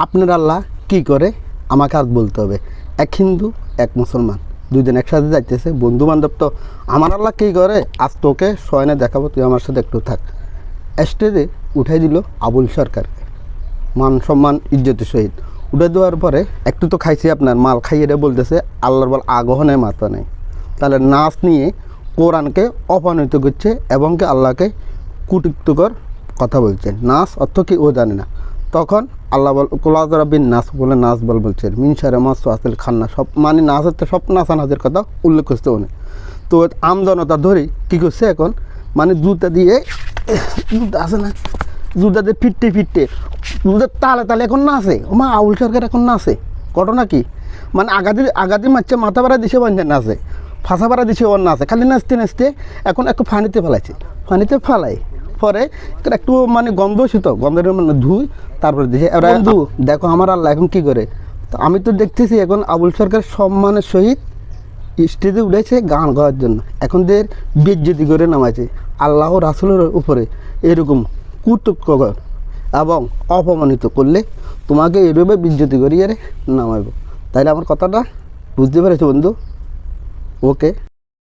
আপনার আল্লাহ কী করে আমাকে আজ বলতে হবে। এক হিন্দু এক মুসলমান দুই দিন একসাথে যাইতেছে, বন্ধু বান্ধব তো। আমার আল্লাহ কী করে, আজ তোকে শয়নে দেখাবো, তুই আমার সাথে একটু থাক। স্টেজে উঠাই দিল আবুল সরকারকে, মান সম্মান ইজ্জতের সহিত উঠে দেওয়ার পরে একটু তো খাইছি আপনার মাল খাইয়ে রে বলতেছে আল্লাহর বল আগহনে মাথা নেই। তাহলে নাচ নিয়ে কোরআনকে অপমানিত করছে এবং কি আল্লাহকে কুটিক্তকর কথা বলছেন। নাচ অর্থ কি ও জানে না। তখন আল্লাহ বল কোলাজরাবিন নাচ বলে নাচ বল বলছেন মিনসারে মাস আসল খান্না, সব মানে নাচ হচ্ছে সব নাচা নাচের কথা উল্লেখ করতে উনি। তো আমজনতা ধরে কী করছে এখন, মানে জুতা দিয়ে জুতা আছে না, জুতা দিয়ে ফিরতে ফিরতে জুতার তালে তালে এখন নাচে। ও মা আবুল সরকার এখন নাচে। ঘটনা কি, মানে আগাদি মারছে, মাথা ভাড়া দিছে বন্ধের নাচে, ফাঁসা ভাড়া দিছে ওর নাচে, খালি নাচতে নাচতে এখন একটু ফানিতে ফেলাইছে। ফানিতে ফেলাই পরে একটু মানে গন্ধ ছিল, গন্ধের মানে ধুই, তারপরে দিছে এবার বন্ধু দেখো আমার আল্লাহ এখন কী করে। তো আমি তো দেখতেছি এখন আবুল সরকার সম্মানের সহিত স্টেজে উঠেছে গান গাওয়ার জন্য, এখন দের বেজ্জতি করে নামাইছে। আল্লাহ রাসূলের উপরে এরকম কুটুক্তকর এবং অপমানিত করলে তোমাকে এভাবে বেজ্জতি করিয়ে নামাইব। তাইলে আমার কথাটা বুঝতে পেরেছো বন্ধু? ওকে।